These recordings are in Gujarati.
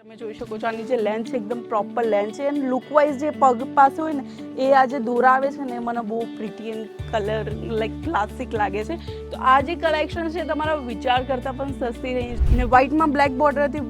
તમે જોઈ શકો છો આની જે લેન્થ છે એકદમ પ્રોપર લેન્થ છે એન્ડ લુક વાઇઝ જે પગ પાસે હોય ને એ આ જે દોરા આવે છે ને એ મને બહુ pretty and colour like classic લાગે છે. તો આ જે કલેક્શન છે તમારા વિચાર કરતાં પણ સસ્તી રેન્જ ને વ્હાઇટમાં બ્લેક બોર્ડર હતી,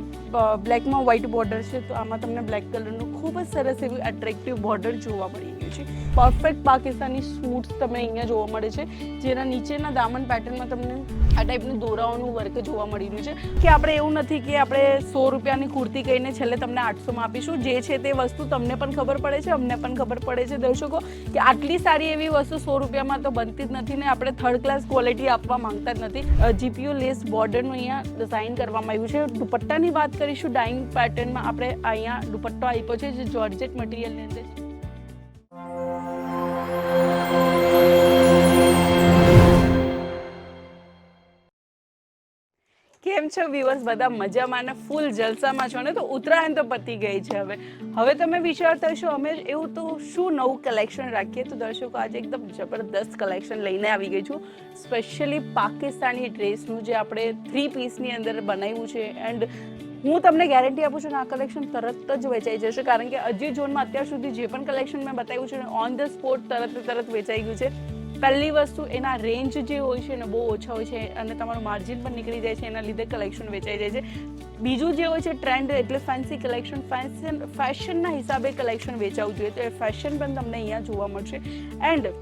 બ્લેકમાં વ્હાઇટ બોર્ડર છે. તો આમાં તમને બ્લેક કલરનું ખૂબ જ સરસ એવું એટ્રેક્ટિવ બોર્ડર જોવા મળી ગયું છે. પરફેક્ટ પાકિસ્તાની સૂટ્સ તમને અહીંયા જોવા મળે છે, જેના નીચેના દામન પેટર્નમાં તમને આ ટાઈપનું દોરાઓનું વર્ક જોવા મળી રહ્યું છે. કે આપણે એવું નથી કે આપણે 100 રૂપિયાની કુર્તી કહીને છેલ્લે તમને 800માં આપીશું. જે છે તે વસ્તુ તમને પણ ખબર પડે છે, અમને પણ ખબર પડે છે દર્શકો, કે આટલી સારી એવી વસ્તુ 100 રૂપિયામાં તો બનતી જ નથી ને આપણે થર્ડ ક્લાસ ક્વોલિટી આપવા માંગતા જ નથી. જીપીયુ લેસ બોર્ડરનું અહીંયા ડિઝાઇન કરવામાં આવ્યું છે. દુપટ્ટાની વાત કરીશું, ડાઇંગ પેટર્નમાં આપણે અહીંયા દુપટ્ટો આપ્યો છે જે જોર્જેટ મટીરિયલની અંદર છે. કેમ છો વ્યુઅર્સ? બધા મજામાં ને ફૂલ જલસામાં છો ને? તો ઉત્તરાયણ તો પતી ગઈ છે. હવે તમે વિચારતા હશો અમે એવું તો શું નવું કલેક્શન રાખીએ. તો દર્શકો આજે એકદમ જબરદસ્ત કલેક્શન લઈને આવી ગઈ છું. સ્પેશિયલી પાકિસ્તાની ડ્રેસનું જે આપણે 3 પીસની અંદર બનાવ્યું છે. એન્ડ હું તમને ગેરંટી આપું છું ને આ કલેક્શન તરત જ વેચાઈ જશે, કારણ કે અજી ઝોનમાં અત્યાર સુધી જે પણ કલેક્શન મેં બતાવ્યું છે ઓન ધ સ્પોટ તરત વેચાઈ ગયું છે. પહેલી વસ્તુ એના રેન્જ જે હોય છે ને બહુ ઓછા હોય છે અને તમારું માર્જિન પણ નીકળી જાય છે, એના લીધે કલેક્શન વેચાઈ જાય છે. બીજું જે હોય છે ટ્રેન્ડ એટલે ફેન્સી કલેક્શન, ફેશનના હિસાબે કલેક્શન વેચાવવું જોઈએ, તો એ ફેશન પણ તમને અહીંયા જોવા મળશે. એન્ડ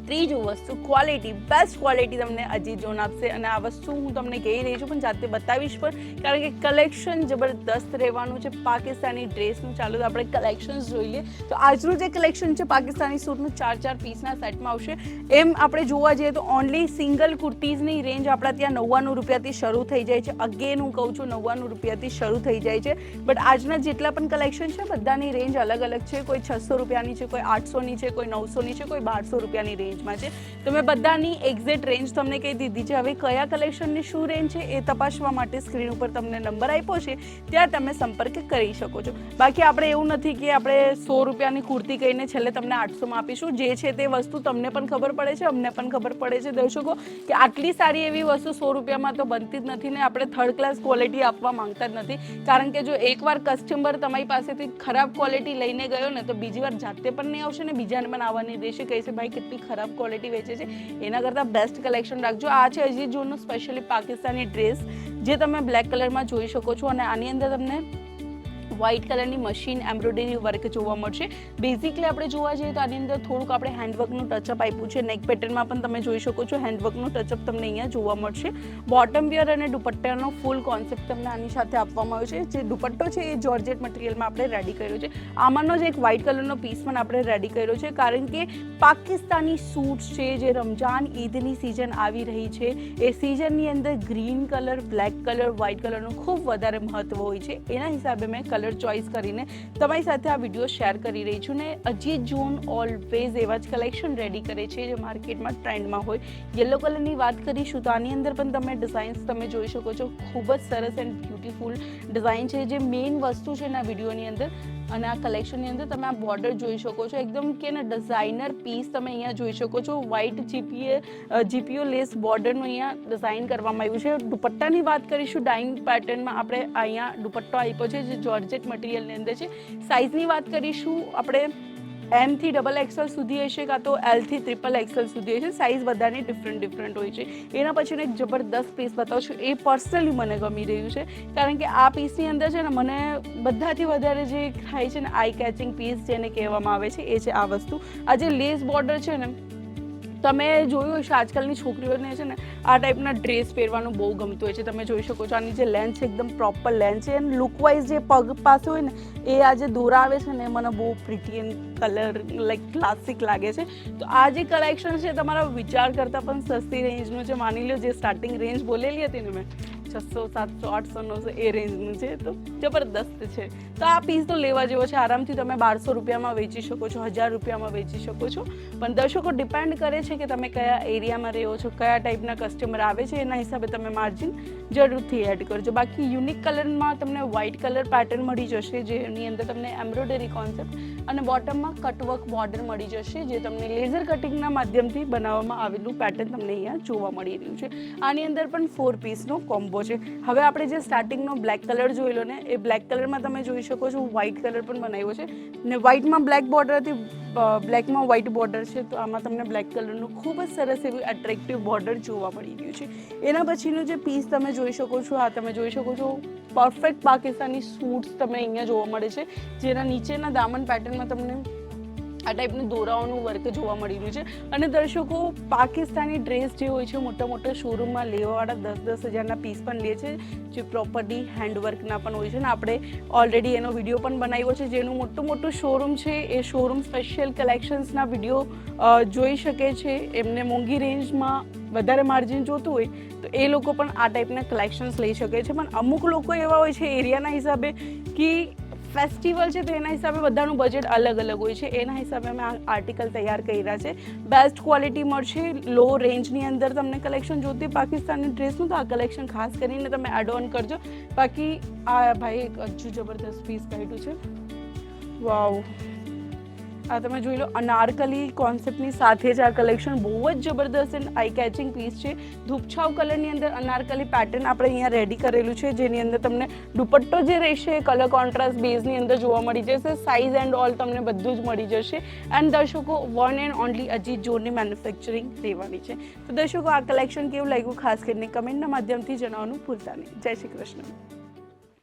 ત્રીજું વસ્તુ ક્વોલિટી, બેસ્ટ ક્વોલિટી તમને અજીત જોન આપશે. અને આ વસ્તુ હું તમને કહી રહી છું પણ જાતે બતાવીશ પણ, કારણ કે કલેક્શન જબરદસ્ત રહેવાનું છે પાકિસ્તાની ડ્રેસનું. ચાલો તો આપણે કલેક્શન્સ જોઈ લઈએ. તો આજનું જે કલેક્શન છે પાકિસ્તાની સૂટનું 4 પીસના સેટમાં આવશે. એમ આપણે જોવા જઈએ તો ઓનલી સિંગલ કુર્તીઝની રેન્જ આપણા ત્યાં 99 રૂપિયાથી શરૂ થઈ જાય છે. અગેન હું કહું છું 99 રૂપિયાથી શરૂ થઈ જાય છે. બટ આજના જેટલા પણ કલેક્શન છે બધાની રેન્જ અલગ અલગ છે. કોઈ 600 રૂપિયાની છે, કોઈ 800ની છે, કોઈ 900ની છે, કોઈ 1200 રૂપિયાની રેન્જ છે. તો મેં બધાની એક્ઝેક્ટ રેન્જ તમને કહી દીધી છે. હવે કયા કલેક્શનની શું રેન્જ છે એ તપાસવા માટે સ્ક્રીન ઉપર તમને નંબર આપ્યો છે, ત્યાં તમે સંપર્ક કરી શકો છો. બાકી આપણે એવું નથી કે આપણે 100 રૂપિયાની કુર્તી કહીને છેલ્લે તમને 800માં આપીશું. જે છે તે વસ્તુ તમને પણ ખબર પડે છે, અમને પણ ખબર પડે છે દર્શકો, કે આટલી સારી એવી વસ્તુ 100 રૂપિયામાં તો બનતી જ નથી ને આપણે થર્ડ ક્લાસ ક્વોલિટી આપવા માંગતા જ નથી. કારણ કે જો એકવાર કસ્ટમર તમારી પાસેથી ખરાબ ક્વોલિટી લઈને ગયો ને તો બીજી વાર જાતે પણ નહીં આવશે ને બીજાને પણ આવવાની રહેશે, કહેશે ભાઈ કેટલી ખરાબ ક્વોલિટી વેચે છે. એના કરતાં બેસ્ટ કલેક્શન રાખજો. આ છે અજીત જોનનું સ્પેશિયલી પાકિસ્તાની ડ્રેસ, જે તમે બ્લેક કલરમાં જોઈ શકો છો. અને આની અંદર તમને વ્હાઇટ કલરની મશીન એમ્બ્રોઇડરી વર્ક જોવા મળશે. બેઝિકલી આપણે જોવા જઈએ તો આની અંદર થોડુંક આપણે હેન્ડવર્કનું ટચઅપ આપ્યું છે. નેક પેટર્નમાં પણ તમે જોઈ શકો છો હેન્ડવર્કનું ટચઅપ તમને અહીંયા જોવા મળશે. બોટમ વિયર અને દુપટ્ટાનો ફૂલ કોન્સેપ્ટ તમને આની સાથે આપવામાં આવ્યો છે. જે દુપટ્ટો છે એ જોર્જેટ મટીરિયલમાં આપણે રેડી કર્યો છે. આમાંનો જ એક વ્હાઇટ કલરનો પીસ પણ આપણે રેડી કર્યો છે, કારણ કે પાકિસ્તાની સૂટ્સ છે જે રમજાન ઈદની સિઝન આવી રહી છે એ સિઝનની અંદર green colour, black colour, white કલરનું ખૂબ વધારે મહત્વ હોય છે. એના હિસાબે મેં કલર ચોઇસ કરીને તમારી સાથે આ વિડીયો શેર કરી રહી છું. ને અજીત જોન ઓલવેઝ એવા જ કલેક્શન રેડી કરે છે જે માર્કેટમાં ટ્રેન્ડમાં હોય. યલો કલરની વાત કરીશું તો આની અંદર પણ તમે ડિઝાઇન્સ તમે જોઈ શકો છો. ખૂબ જ સરસ એન્ડ બ્યુટીફુલ ડિઝાઇન છે. જે મેઇન વસ્તુ છે એના વિડીયોની અંદર અને આ કલેક્શનની અંદર તમે આ બોર્ડર જોઈ શકો છો. એકદમ કે ને ડિઝાઇનર પીસ તમે અહીંયા જોઈ શકો છો. વ્હાઇટ જીપીયુ લેસ બોર્ડરનું અહીંયા ડિઝાઇન કરવામાં આવ્યું છે. દુપટ્ટાની વાત કરીશું, ડાઇંગ પેટર્નમાં આપણે અહીંયા દુપટ્ટો આપ્યો છે જે જોર્જેટ મટીરિયલની અંદર છે. સાઇઝની વાત કરીશું આપણે M થી XXL સુધી હશે, કાં તો L થી XXL સુધી હશે. સાઇઝ બધાની ડિફરન્ટ હોય છે. એના પછીનો એક જબરદસ્ત પીસ બતાવું છું. એ પર્સનલી મને ગમી રહ્યું છે, કારણ કે આ પીસની અંદર છે ને મને બધાથી વધારે જે થાય છે ને આઈ કેચિંગ પીસ જેને કહેવામાં આવે છે એ છે આ વસ્તુ. આ જે લેસ બોર્ડર છે ને તમે જોયું હશે આજકાલની છોકરીઓને છે ને આ ટાઈપના ડ્રેસ પહેરવાનું બહુ ગમતું હોય છે. તમે જોઈ શકો છો આની જે લેન્થ છે એકદમ પ્રોપર લેન્થ છે. એન્ડ લુક વાઇઝ જે પગ પાસે હોય ને એ આ જે દોરા આવે છે ને મને બહુ pretty and colour like classic લાગે છે. તો આ જે કલેક્શન છે તમારા વિચાર કરતાં પણ સસ્તી રેન્જનું છે. માની લો જે સ્ટાર્ટિંગ રેન્જ બોલેલી હતી ને મેં 600, 700, 800, 900 એ રેન્જનું છે. તો જબરદસ્ત છે. તો આ પીસ તો લેવા જેવો છે. આરામથી તમે 1200 રૂપિયામાં વેચી શકો છો, 1000 રૂપિયામાં વેચી શકો છો. પણ દર્શકો ડિપેન્ડ કરે છે કે તમે કયા એરિયામાં રહો છો, કયા ટાઈપના કસ્ટમર આવે છે, એના હિસાબે તમે માર્જિન જરૂરથી એડ કરજો. બાકી યુનિક કલરમાં તમને વ્હાઇટ કલર પેટર્ન મળી જશે, જેની અંદર તમને એમ્બ્રોઇડરી કોન્સેપ્ટ અને બોટમમાં કટવર્ક બોર્ડર મળી જશે, જે તમને લેઝર કટિંગના માધ્યમથી બનાવવામાં આવેલું પેટર્ન તમને અહીંયા જોવા મળી રહ્યું છે. આની અંદર પણ 4 પીસનો કોમ્બો છે. હવે આપણે જે સ્ટાર્ટિંગનો બ્લેક કલર જોઈ લો ને, એ બ્લેક કલરમાં તમે જોઈ શકો છો વ્હાઇટ કલર પણ બનાવ્યો છે ને વ્હાઇટમાં બ્લેક બોર્ડર હતી, બ્લેકમાં વ્હાઇટ બોર્ડર છે. તો આમાં તમને બ્લેક કલરનું ખૂબ જ સરસ એવું એટ્રેક્ટિવ બોર્ડર જોવા મળી રહ્યું છે. એના પછીનું જે પીસ તમે જોઈ શકો છો, આ તમે જોઈ શકો છો પરફેક્ટ પાકિસ્તાની સૂટ્સ તમને અહીંયા જોવા મળે છે, જેના નીચેના દામન પેટર્નમાં તમને આ ટાઈપનું દોરાઓનું વર્ક જોવા મળી રહ્યું છે. અને દર્શકો, પાકિસ્તાની ડ્રેસ જે હોય છે મોટા મોટા શોરૂમમાં લેવાવાળા 10-10 હજારના પીસ પણ લે છે, જે પ્રોપરલી હેન્ડવર્કના પણ હોય છે ને આપણે ઓલરેડી એનો વિડીયો પણ બનાવ્યો છે. જેનું મોટું મોટું શોરૂમ છે એ શોરૂમ સ્પેશિયલ કલેક્શન્સના વિડીયો જોઈ શકે છે. એમને મોંઘી રેન્જમાં વધારે માર્જિન જોતું હોય તો એ લોકો પણ આ ટાઈપના કલેક્શન્સ લઈ શકે છે. પણ અમુક લોકો એવા હોય છે એરિયાના હિસાબે કે ફેસ્ટિવલ છે તો એના હિસાબે બધાનું બજેટ અલગ અલગ હોય છે. એના હિસાબે અમે આ આર્ટિકલ તૈયાર કર્યા છે. બેસ્ટ ક્વોલિટી મળશે, લો રેન્જની અંદર તમને કલેક્શન જોતી પાકિસ્તાની ડ્રેસનું તો આ કલેક્શન ખાસ કરીને તમે એડ ઓન કરજો. બાકી આ ભાઈ એક હજુ જબરદસ્ત પીસ કાઢ્યું છે, વાવ. આ તમે જોઈ લો, અનારકલી કોન્સેપ્ટની સાથે જ આ કલેક્શન બહુ જ જબરદસ્ત એન્ડ આઈ કેચિંગ પીસ છે. ધૂપછાવ કલરની અંદર અનારકલી પેટર્ન આપણે અહીંયા રેડી કરેલું છે, જેની અંદર તમને દુપટ્ટો જે રહેશે કલર કોન્ટ્રાસ્ટ બેઝની અંદર જોવા મળી જશે. સાઇઝ એન્ડ ઓલ તમને બધું જ મળી જશે. એન્ડ દર્શકો, વન એન્ડ ઓનલી અજીત જોનની મેન્યુફેક્ચરિંગ રહેવાની છે. તો દર્શકો, આ કલેક્શન કેવું લાગ્યું ખાસ કરીને કમેન્ટના માધ્યમથી જણાવવાનું ભૂલતા નહીં. જય શ્રી કૃષ્ણ.